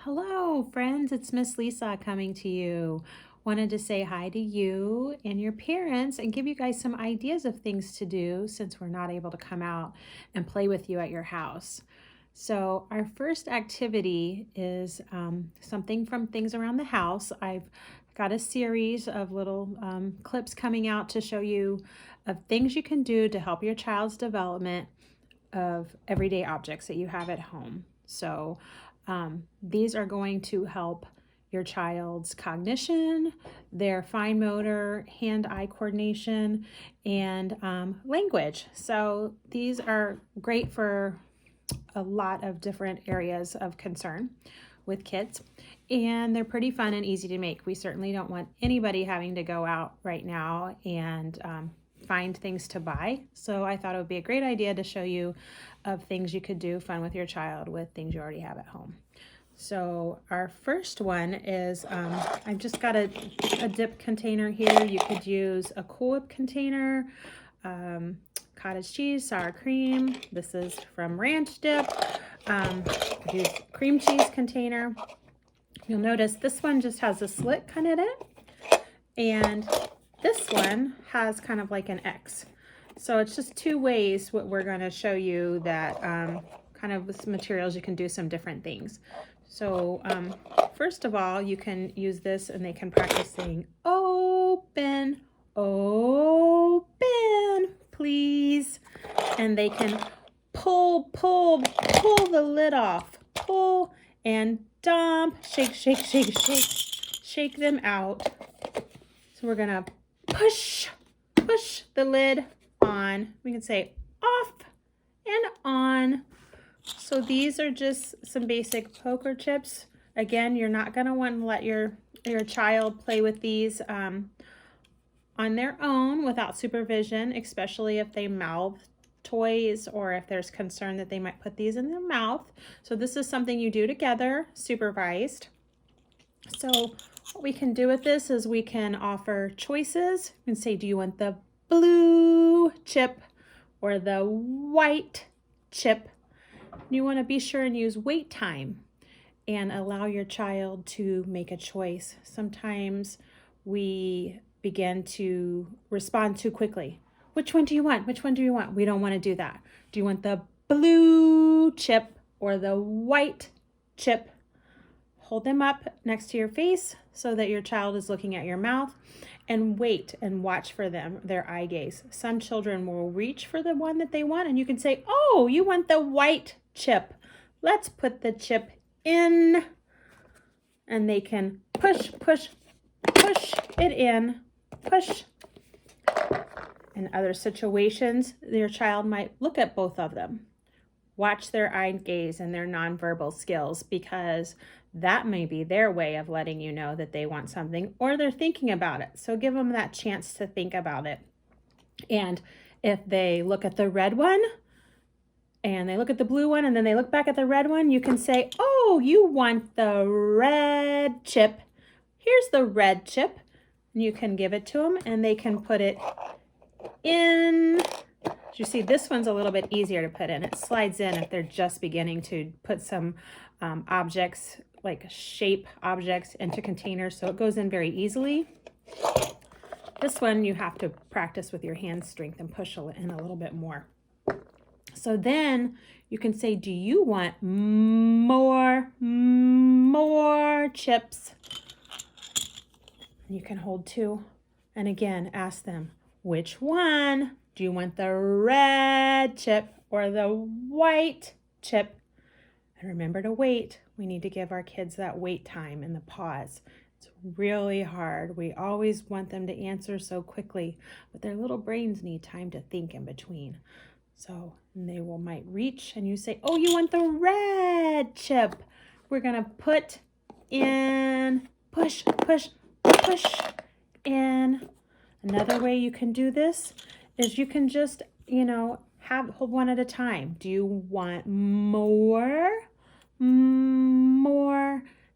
Hello, friends. It's Miss Lisa coming to you. Wanted to say hi to you and your parents and give you guys some ideas of things to do since we're not able to come out and play with you at your house. So our first activity is something from things around the house. I've got a series of little clips coming out to show you of things you can do to help your child's development of everyday objects that you have at home. So these are going to help your child's cognition, their fine motor, hand-eye coordination, and language. So these are great for a lot of different areas of concern with kids, and they're pretty fun and easy to make. We certainly don't want anybody having to go out right now and find things to buy. So I thought it would be a great idea to show you of things you could do fun with your child with things you already have at home. So our first one is, I've just got a dip container here. You could use a Cool Whip container, cottage cheese, sour cream. This is from Ranch Dip. Use cream cheese container. You'll notice this one just has a slit kind of in it. And this one has kind of like an X. So it's just two ways what we're going to show you that kind of with some materials you can do some different things. So first of all, you can use this and they can practice saying open, open, please. And they can pull the lid off, pull and dump, shake, shake, shake, shake, shake them out. So we're gonna push the lid on. We can say off and on. So these are just some basic poker chips. Again, you're not gonna want to let your child play with these on their own without supervision, especially if they mouth toys or if there's concern that they might put these in their mouth. So this is something you do together, supervised. So what we can do with this is we can offer choices. We can say, do you want the blue chip or the white chip? You want to be sure and use wait time and allow your child to make a choice. Sometimes we begin to respond too quickly. Which one do you want? Which one do you want? We don't want to do that. Do you want the blue chip or the white chip? Hold them up next to your face so that your child is looking at your mouth, and wait and watch for their eye gaze. Some children will reach for the one that they want and you can say, oh, you want the white chip. Let's put the chip in. And they can push it in, push. In other situations, your child might look at both of them. Watch their eye gaze and their nonverbal skills, because that may be their way of letting you know that they want something or they're thinking about it. So give them that chance to think about it. And if they look at the red one and they look at the blue one and then they look back at the red one, you can say, oh, you want the red chip. Here's the red chip. And you can give it to them and they can put it in. You see, this one's a little bit easier to put in. It slides in if they're just beginning to put some objects, like shape objects, into containers, so it goes in very easily. This one you have to practice with your hand strength and push it in a little bit more. So then you can say, do you want more chips? You can hold two. And again, ask them, which one? Do you want the red chip or the white chip? And remember to wait. We need to give our kids that wait time and the pause. It's really hard. We always want them to answer so quickly, but their little brains need time to think in between. So they might reach and you say, oh, you want the red chip. We're gonna put in, push in. Another way you can do this is you can just, hold one at a time. Do you want more?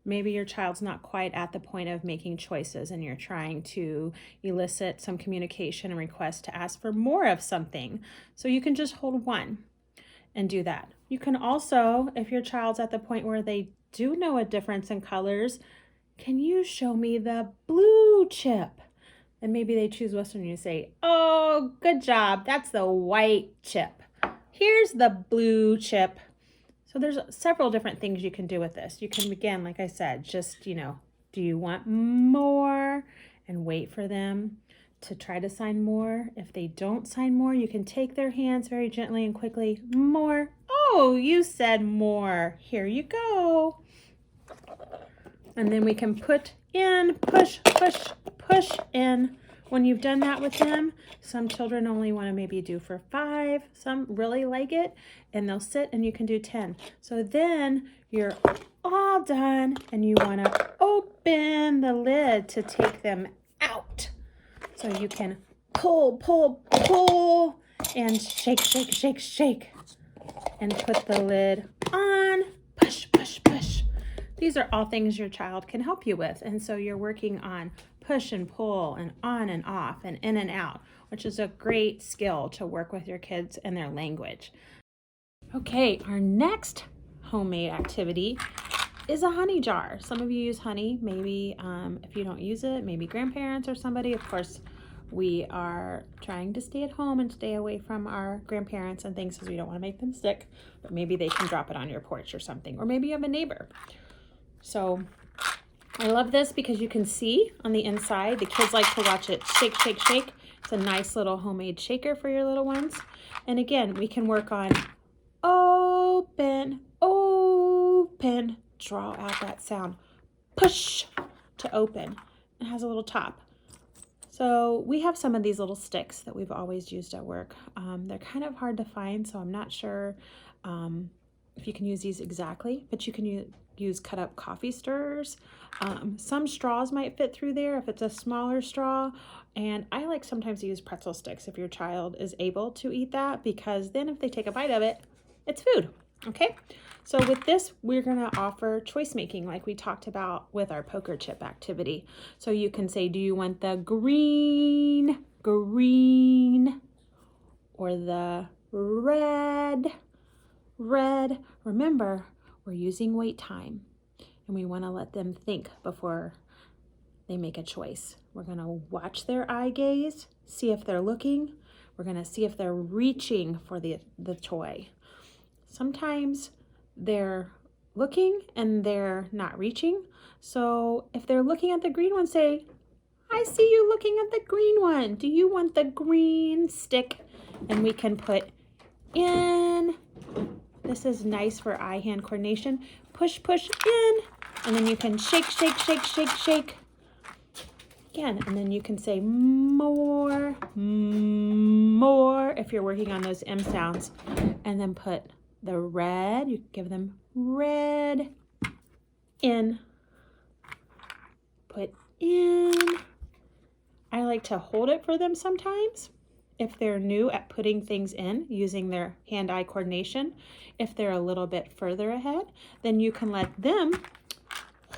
Maybe your child's not quite at the point of making choices and you're trying to elicit some communication and request to ask for more of something. So you can just hold one and do that. You can also, if your child's at the point where they do know a difference in colors, can you show me the blue chip? And maybe they choose Western and you say, oh, good job. That's the white chip. Here's the blue chip. So there's several different things you can do with this. You can, again, like I said, just, do you want more? And wait for them to try to sign more. If they don't sign more, you can take their hands very gently and quickly. More. Oh, you said more. Here you go. And then we can put in, push, push, push in. When you've done that with them, some children only want to maybe do for 5. Some really like it, and they'll sit and you can do 10. So then you're all done and you want to open the lid to take them out. So you can pull, pull, pull, and shake, shake, shake, shake. And put the lid on, push, push, push. These are all things your child can help you with. And so you're working on push and pull and on and off and in and out, which is a great skill to work with your kids and their language. Okay, our next homemade activity is a honey jar. Some of you use honey. Maybe if you don't use it, maybe grandparents or somebody. Of course, we are trying to stay at home and stay away from our grandparents and things because we don't want to make them sick. But maybe they can drop it on your porch or something. Or maybe you have a neighbor. So I love this because you can see on the inside. The kids like to watch it shake, shake, shake. It's a nice little homemade shaker for your little ones. And again, we can work on open, open. Draw out that sound. Push to open. It has a little top. So we have some of these little sticks that we've always used at work. They're kind of hard to find, so I'm not sure if you can use these exactly, but you can use cut up coffee stirrers. Some straws might fit through there if it's a smaller straw. And I like sometimes to use pretzel sticks if your child is able to eat that, because then if they take a bite of it, it's food. Okay, so with this, we're going to offer choice making like we talked about with our poker chip activity. So you can say, do you want the green, or the red? Remember, we're using wait time, and we want to let them think before they make a choice. We're going to watch their eye gaze, see if they're looking. We're going to see if they're reaching for the toy. Sometimes they're looking and they're not reaching. So if they're looking at the green one, say, I see you looking at the green one. Do you want the green stick? And we can put in. This is nice for eye-hand coordination. Push, push in. And then you can shake, shake, shake, shake, shake. Again, and then you can say more, more if you're working on those M sounds. And then put the red, you give them red, in, put in. I like to hold it for them sometimes if they're new at putting things in using their hand-eye coordination. If they're a little bit further ahead, then you can let them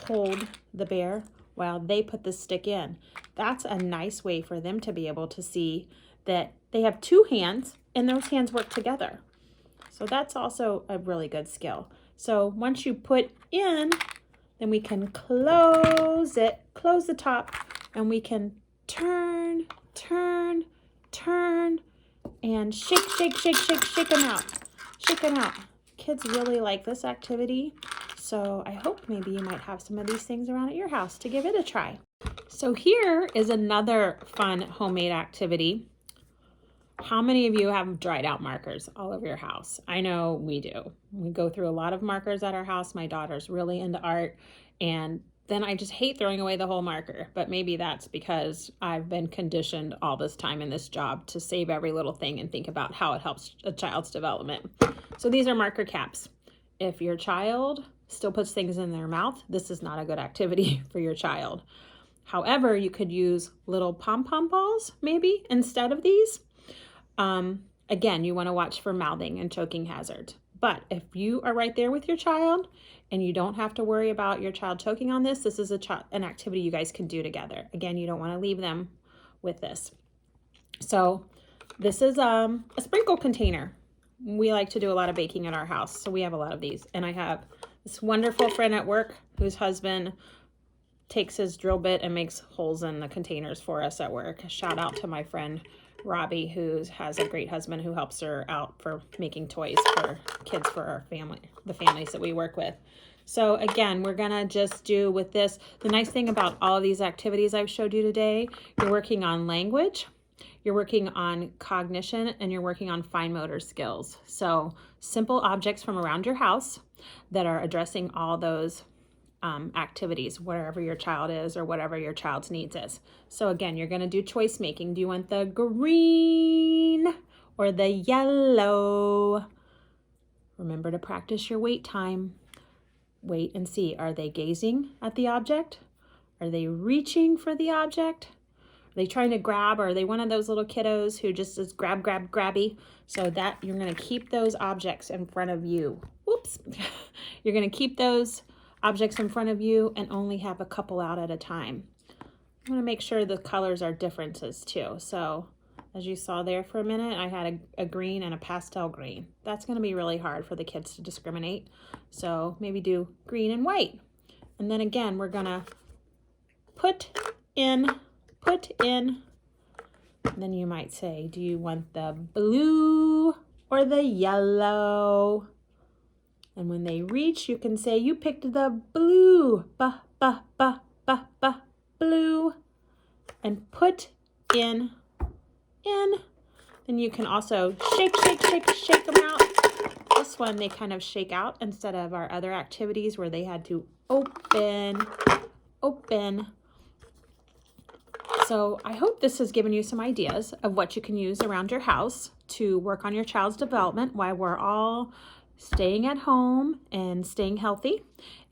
hold the bear while they put the stick in. That's a nice way for them to be able to see that they have 2 hands and those hands work together. So that's also a really good skill. So once you put in, then we can close it, close the top, and we can turn, turn, turn, and shake, shake, shake, shake, shake them out. Shake them out. Kids really like this activity. So I hope maybe you might have some of these things around at your house to give it a try. So here is another fun homemade activity. How many of you have dried out markers all over your house? I know we do. We go through a lot of markers at our house. My daughter's really into art, and then I just hate throwing away the whole marker. But maybe that's because I've been conditioned all this time in this job to save every little thing and think about how it helps a child's development. So these are marker caps. If your child still puts things in their mouth, this is not a good activity for your child. However, you could use little pom-pom balls maybe instead of these. Again, you want to watch for mouthing and choking hazards. But if you are right there with your child and you don't have to worry about your child choking on this, this is an activity you guys can do together. Again, you don't want to leave them with this. So this is a sprinkle container. We like to do a lot of baking at our house, so we have a lot of these. And I have this wonderful friend at work whose husband takes his drill bit and makes holes in the containers for us at work. Shout out to my friend Robbie, who has a great husband who helps her out for making toys for kids for our family, the families that we work with. So again, we're gonna just do with this, the nice thing about all of these activities I've showed you today, you're working on language, you're working on cognition, and you're working on fine motor skills. So simple objects from around your house that are addressing all those activities, wherever your child is or whatever your child's needs is. So again, you're going to do choice making. Do you want the green or the yellow? Remember to practice your wait time. Wait and see. Are they gazing at the object? Are they reaching for the object? Are they trying to grab? Or are they one of those little kiddos who just is grab, grab, grabby? So that you're going to keep those objects in front of you. Whoops. You're going to keep those objects in front of you and only have a couple out at a time. I'm going to make sure the colors are differences too. So as you saw there for a minute, I had a green and a pastel green. That's going to be really hard for the kids to discriminate. So maybe do green and white. And then again, we're going to put in. And then you might say, do you want the blue or the yellow? And when they reach, you can say, you picked the blue, blue, and put in. Then you can also shake them out. This one, they kind of shake out instead of our other activities where they had to open. So I hope this has given you some ideas of what you can use around your house to work on your child's development while we're all staying at home and staying healthy,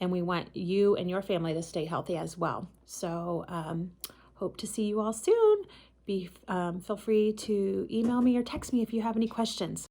and we want you and your family to stay healthy as well. So hope to see you all soon. Feel free to email me or text me if you have any questions.